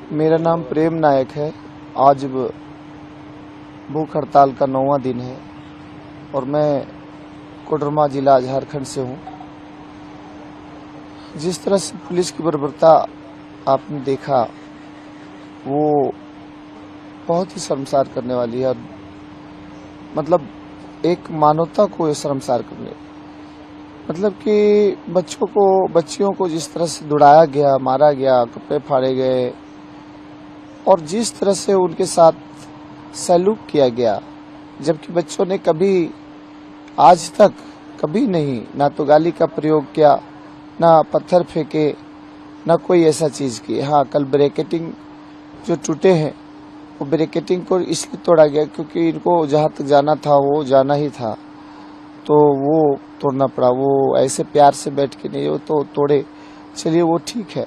मेरा नाम प्रेम नायक है। आज भूख हड़ताल का 9वां दिन है और मैं कोडरमा जिला झारखंड से हूँ। जिस तरह से पुलिस की बर्बरता आपने देखा वो बहुत ही शर्मसार करने वाली है। मतलब एक मानवता को ये शर्मसार करने, मतलब कि बच्चियों को जिस तरह से दुड़ाया गया, मारा गया, कपड़े फाड़े गए और जिस तरह से उनके साथ सैल्यूट किया गया, जबकि बच्चों ने कभी आज तक कभी नहीं ना तो गाली का प्रयोग किया, ना पत्थर फेंके, ना कोई ऐसा चीज की। हाँ, कल ब्रैकेटिंग जो टूटे हैं वो ब्रैकेटिंग को इसलिए तोड़ा गया क्योंकि इनको जहाँ तक जाना था वो जाना ही था, तो वो तोड़ना पड़ा। वो ऐसे प्यार से बैठ के नहीं, वो तो तोड़े, चलिए वो ठीक है।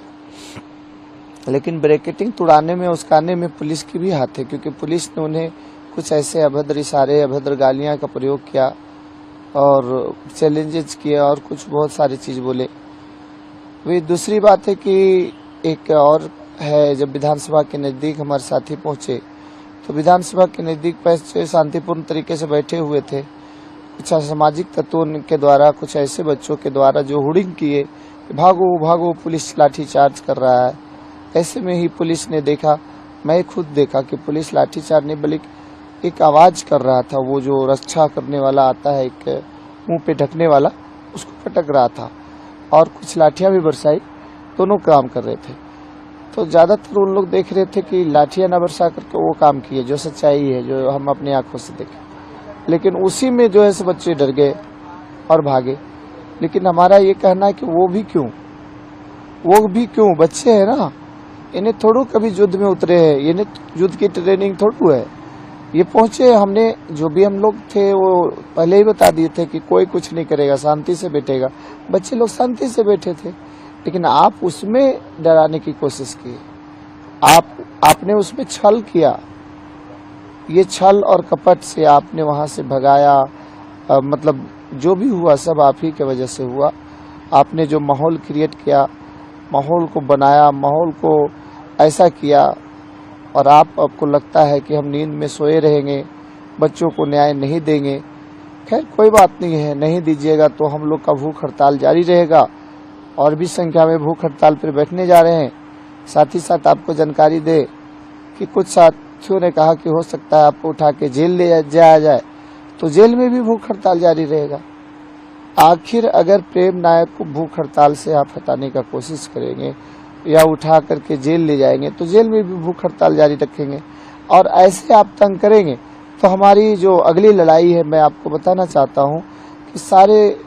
लेकिन ब्रैकेटिंग तोड़ाने में, उसकाने में पुलिस की भी हाथ है, क्योंकि पुलिस ने उन्हें कुछ ऐसे अभद्र इशारे, अभद्र गालियां का प्रयोग किया और चैलेंजेस किए और कुछ बहुत सारी चीज बोले। वही दूसरी बात है कि एक और है, जब विधानसभा के नजदीक हमारे साथी पहुंचे तो विधानसभा के नजदीक पहुंचे, शांतिपूर्ण तरीके से बैठे हुए थे। कुछ असामाजिक तत्वों के द्वारा, कुछ ऐसे बच्चों के द्वारा जो हुडिंग किए, भागो भागो, पुलिस लाठीचार्ज कर रहा है। ऐसे में ही पुलिस ने देखा, मैं खुद देखा कि पुलिस लाठीचार्ज नहीं बल्कि एक आवाज कर रहा था। वो जो रक्षा करने वाला आता है, एक मुंह पे ढकने वाला, उसको पटक रहा था और कुछ लाठियां भी बरसाई। दोनों काम कर रहे थे। तो ज्यादातर उन लोग देख रहे थे कि लाठियां न बरसा करके वो काम किए जो सच्चाई है, जो हम अपनी आंखों से देखे। लेकिन उसी में जो है से बच्चे डर गए और भागे। लेकिन हमारा ये कहना है कि वो भी क्यों बच्चे हैं ना, इन्हें थोड़ो कभी युद्ध में उतरे हैं, इन्हें युद्ध की ट्रेनिंग थोड़ो है। ये पहुंचे, हमने जो भी हम लोग थे वो पहले ही बता दिए थे कि कोई कुछ नहीं करेगा, शांति से बैठेगा। बच्चे लोग शांति से बैठे थे, लेकिन आप उसमें डराने की कोशिश की, आपने उसमें छल किया। ये छल और कपट से आपने वहां से भगाया। मतलब जो भी हुआ सब आप ही की वजह से हुआ। आपने जो माहौल क्रिएट किया, माहौल को बनाया, माहौल को ऐसा किया, और आपको लगता है कि हम नींद में सोए रहेंगे, बच्चों को न्याय नहीं देंगे। खैर कोई बात नहीं है, नहीं दीजिएगा तो हम लोग का भूख हड़ताल जारी रहेगा और भी संख्या में भूख हड़ताल पर बैठने जा रहे हैं। साथ ही साथ आपको जानकारी दे कि कुछ साथियों ने कहा कि हो सकता है आपको उठा के जेल ले जाया जाए, तो जेल में भी भूख हड़ताल जारी रहेगा। आखिर अगर प्रेम नायक को भूख हड़ताल से आप हटाने का कोशिश करेंगे या उठा करके जेल ले जाएंगे, तो जेल में भी भूख हड़ताल जारी रखेंगे और ऐसे आप तंग करेंगे तो हमारी जो अगली लड़ाई है, मैं आपको बताना चाहता हूं कि सारे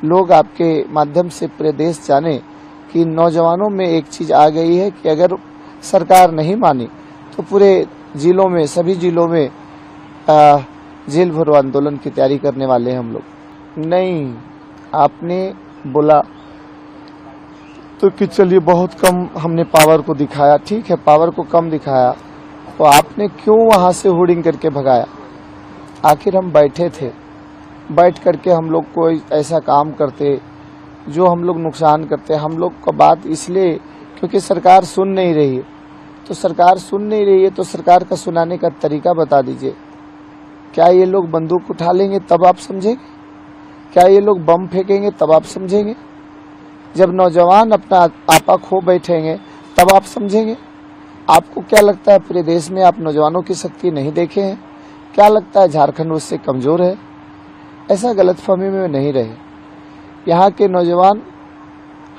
लोग आपके माध्यम से पूरे देश जाने कि नौजवानों में एक चीज आ गई है कि अगर सरकार नहीं मानी तो पूरे जिलों में, सभी जिलों में जेल भरो आंदोलन की तैयारी करने वाले हैं हम लोग। नहीं, आपने बोला तो कि चलिए बहुत कम हमने पावर को दिखाया, ठीक है, पावर को कम दिखाया, तो आपने क्यों वहां से होर्डिंग करके भगाया? आखिर हम बैठे थे, बैठ करके हम लोग कोई ऐसा काम करते जो हम लोग नुकसान करते। हम लोग का बात इसलिए क्योंकि सरकार सुन नहीं रही है। तो सरकार सुन नहीं रही है तो सरकार का सुनाने का तरीका बता दीजिए। क्या ये लोग बंदूक उठा लेंगे तब आप समझेंगे? क्या ये लोग बम फेंकेंगे तब आप समझेंगे? जब नौजवान अपना आपा खो बैठेंगे तब आप समझेंगे? आपको क्या लगता है पूरे देश में आप नौजवानों की शक्ति नहीं देखे हैं? क्या लगता है झारखंड उससे कमजोर है? ऐसा गलतफहमी में नहीं रहे। यहाँ के नौजवान,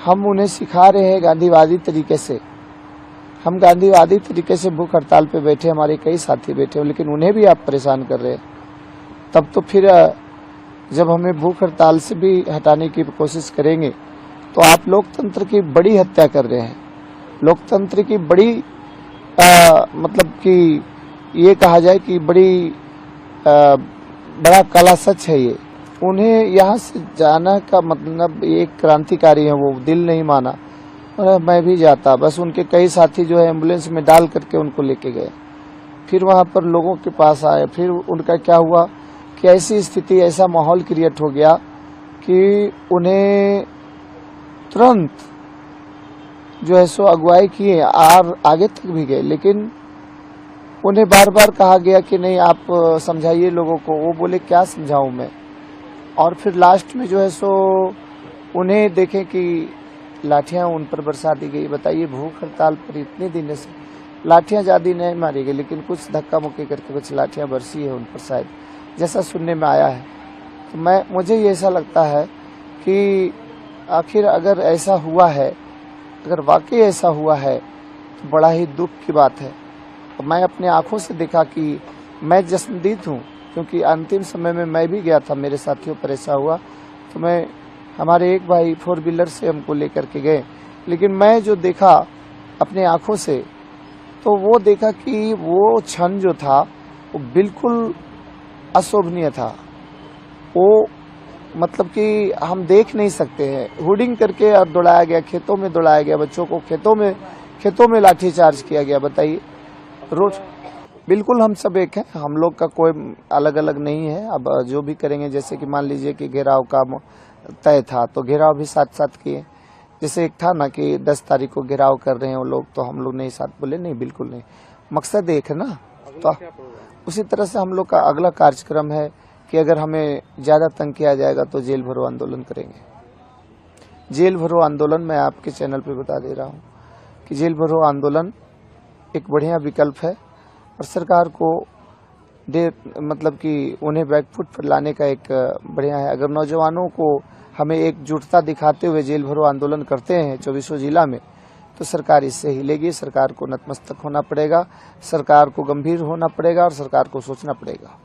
हम उन्हें सिखा रहे हैं गांधीवादी तरीके से। हम गांधीवादी तरीके से भूख हड़ताल पे बैठे, हमारे कई साथी बैठे हो, लेकिन उन्हें भी आप परेशान कर रहे हैं। तब तो फिर जब हमें भूख हड़ताल से भी हटाने की कोशिश करेंगे तो आप लोकतंत्र की बड़ी हत्या कर रहे हैं। लोकतंत्र की बड़ी मतलब कि ये कहा जाए कि बड़ा काला सच है ये। उन्हें यहाँ से जाना का मतलब एक क्रांतिकारी है, वो दिल नहीं माना। मैं भी जाता, बस उनके कई साथी जो है एम्बुलेंस में डाल करके उनको लेके गए। फिर वहां पर लोगों के पास आए, फिर उनका क्या हुआ कि ऐसी स्थिति, ऐसा माहौल क्रिएट हो गया कि उन्हें तुरंत जो है सो अगुवाई किए और आगे तक भी गए, लेकिन उन्हें बार बार कहा गया कि नहीं आप समझाइए लोगों को। वो बोले क्या समझाऊं मैं। और फिर लास्ट में जो है सो उन्हें देखें कि लाठियां उन पर बरसा दी गई। बताइए, भूख हड़ताल पर इतने दिन से लाठियां ज्यादा नहीं मारी गई, लेकिन कुछ धक्का मुक्की करके कुछ लाठियां बरसी है उन पर शायद, जैसा सुनने में आया है। तो मुझे ये ऐसा लगता है कि आखिर अगर ऐसा हुआ है, अगर वाकई ऐसा हुआ है तो बड़ा ही दुख की बात है। तो मैं अपने आंखों से देखा कि मैं जश्नदीद हूँ, क्योंकि अंतिम समय में मैं भी गया था, मेरे साथियों पर ऐसा हुआ। तो मैं, हमारे एक भाई 4 व्हीलर से हमको लेकर के गए, लेकिन मैं जो देखा अपने आंखों से, तो वो देखा कि वो क्षण जो था वो बिल्कुल अशोभनीय था। वो मतलब कि हम देख नहीं सकते हैं। हुडिंग करके और दौड़ाया गया, खेतों में दौड़ाया गया, बच्चों को खेतों में लाठीचार्ज किया गया। बताइए, रोज बिल्कुल हम सब एक हैं, हम लोग का कोई अलग अलग नहीं है। अब जो भी करेंगे, जैसे कि मान लीजिए कि घेराव का तय था तो घेराव भी साथ साथ किए। जैसे एक था ना कि 10 तारीख को घेराव कर रहे हैं वो लोग, तो हम लोग नहीं साथ बोले, नहीं बिल्कुल नहीं, मकसद एक है ना। तो उसी तरह से हम लोग का अगला कार्यक्रम है कि अगर हमें ज्यादा तंग किया जाएगा तो जेल भरो आंदोलन करेंगे। जेल भरो आंदोलन मैं आपके चैनल पे बता दे रहा हूँ कि जेल भरो आंदोलन एक बढ़िया विकल्प है और सरकार को मतलब कि उन्हें बैकफुट पर लाने का एक बढ़िया है। अगर नौजवानों को हमें एकजुटता दिखाते हुए जेल भरो आंदोलन करते हैं 24 जिला में, तो सरकार इससे हिलेगी। सरकार को नतमस्तक होना पड़ेगा, सरकार को गंभीर होना पड़ेगा और सरकार को सोचना पड़ेगा।